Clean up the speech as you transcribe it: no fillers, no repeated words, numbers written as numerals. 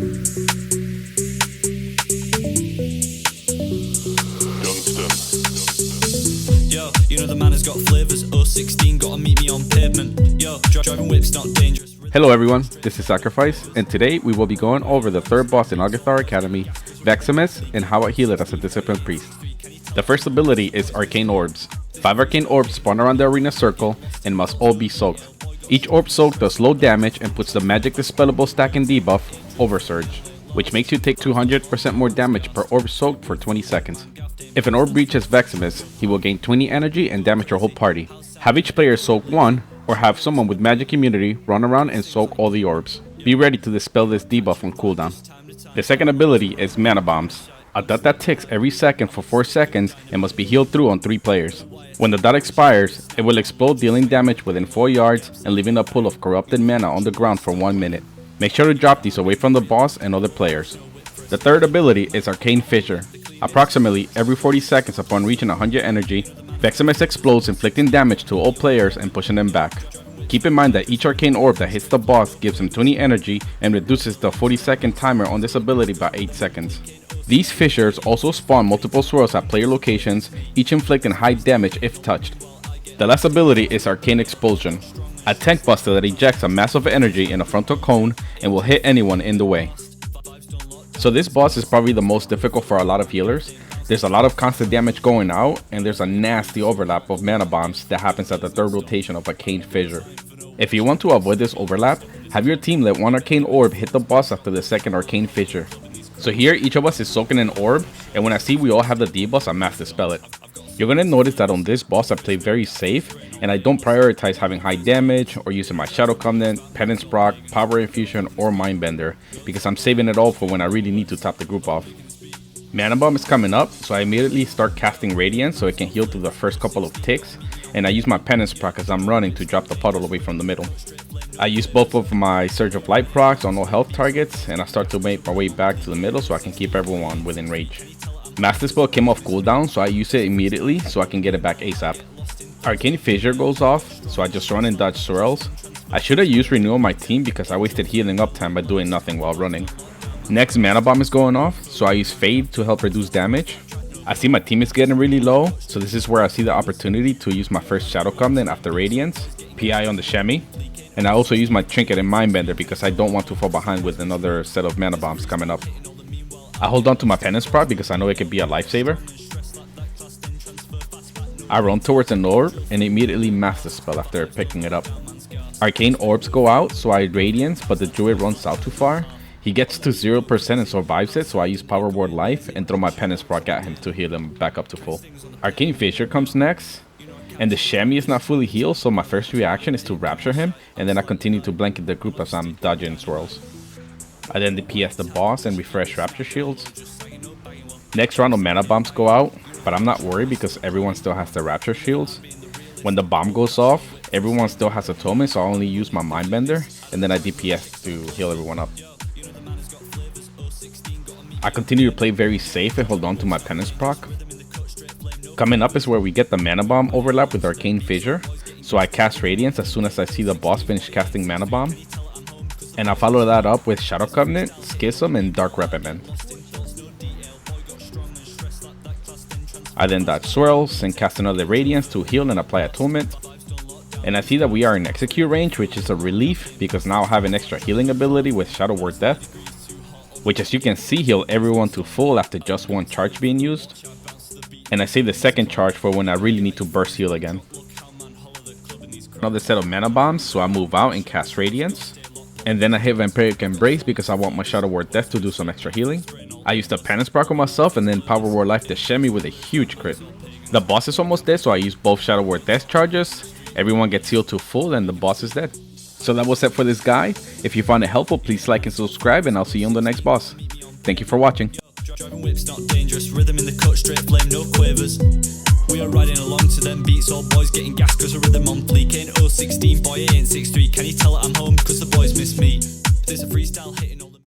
Yo, you know the man has got flavors. 016, gotta meet me on pavement. Yo, driving whip's not dangerous. Hello everyone, this is Sacrifice, and today we will be going over the third boss in Algeth'ar Academy, Vexamus, and how I heal it as a Discipline Priest. The first ability is Arcane Orbs. 5 Arcane Orbs spawn around the arena circle and must all be soaked. Each orb soaked does low damage and puts the magic dispellable stack and debuff Oversurge, which makes you take 200% more damage per orb soaked for 20 seconds. If an orb reaches Vexamus, he will gain 20 energy and damage your whole party. Have each player soak 1, or have someone with magic immunity run around and soak all the orbs. Be ready to dispel this debuff on cooldown. The second ability is Mana Bombs. A dot that ticks every second for 4 seconds and must be healed through on 3 players. When the dot expires, it will explode, dealing damage within 4 yards and leaving a pool of corrupted mana on the ground for 1 minute. Make sure to drop these away from the boss and other players. The third ability is Arcane Fissure. Approximately every 40 seconds upon reaching 100 energy, Vexamus explodes, inflicting damage to all players and pushing them back. Keep in mind that each arcane orb that hits the boss gives him 20 energy and reduces the 40-second timer on this ability by 8 seconds. These fissures also spawn multiple swirls at player locations, each inflicting high damage if touched. The last ability is Arcane Expulsion, a tank buster that ejects a mass of energy in a frontal cone and will hit anyone in the way. So this boss is probably the most difficult for a lot of healers. There's a lot of constant damage going out, and there's a nasty overlap of mana bombs that happens at the third rotation of Arcane Fissure. If you want to avoid this overlap, have your team let 1 arcane orb hit the boss after the second Arcane Fissure. So here each of us is soaking an orb, and when I see we all have the debuffs, I mass dispel it. You're going to notice that on this boss I play very safe, and I don't prioritize having high damage or using my Shadow Covenant, Penance Proc, Power Infusion, or Mindbender, because I'm saving it all for when I really need to top the group off. Mana Bomb is coming up, so I immediately start casting Radiance so it can heal through the first couple of ticks, and I use my Penance Proc as I'm running to drop the puddle away from the middle. I use both of my Surge of Light procs on all health targets, and I start to make my way back to the middle so I can keep everyone within range. Mass Dispel came off cooldown, so I use it immediately so I can get it back ASAP. Arcane Fissure goes off, so I just run and dodge swirls. I should have used Renew on my team because I wasted healing up time by doing nothing while running. Next, Mana Bomb is going off, so I use Fade to help reduce damage. I see my team is getting really low, so this is where I see the opportunity to use my first Shadow Covenant after Radiance, PI on the Shemi, and I also use my Trinket and Mindbender because I don't want to fall behind with another set of Mana Bombs coming up. I hold on to my Penance Proc because I know it can be a lifesaver. I run towards an orb and immediately mass dispel after picking it up. Arcane Orbs go out, so I Radiance, but the Druid runs out too far. He gets to 0% and survives it, so I use Power Ward Life and throw my Penance Proc at him to heal him back up to full. Arcane Fissure comes next, and the Shemi is not fully healed, so my first reaction is to Rapture him, and then I continue to blanket the group as I'm dodging swirls. I then DPS the boss and refresh Rapture Shields. Next round of Mana Bombs go out, but I'm not worried because everyone still has their Rapture Shields. When the bomb goes off, everyone still has Atonement, so I only use my Mindbender, and then I DPS to heal everyone up. I continue to play very safe and hold on to my Penance Proc. Coming up is where we get the Mana Bomb overlap with Arcane Fissure, so I cast Radiance as soon as I see the boss finish casting Mana Bomb. And I follow that up with Shadow Covenant, Schism, and Dark Reprimand. I then dodge swirls and cast another Radiance to heal and apply Atonement. And I see that we are in execute range, which is a relief because now I have an extra healing ability with Shadow Ward Death, which as you can see heal everyone to full after just 1 charge being used. And I save the second charge for when I really need to burst heal again. Another set of Mana Bombs, so I move out and cast Radiance. And then I hit Vampiric Embrace because I want my Shadow Ward Death to do some extra healing. I use the Penance Proc on myself and then Power Ward Life the Shemi with a huge crit. The boss is almost dead, so I use both Shadow Ward Death charges. Everyone gets healed to full and the boss is dead. So that was it for this guide. If you found it helpful, please like and subscribe, and I'll see you on the next boss. Thank you for watching. Driving whip's not dangerous, rhythm in the cut, straight flame, no quavers. We are riding along to them beats, all boys getting gas cause the rhythm on fleek. Ain't 016, boy ain't 6'3", can you tell that I'm home cause the boys miss me? There's a freestyle hitting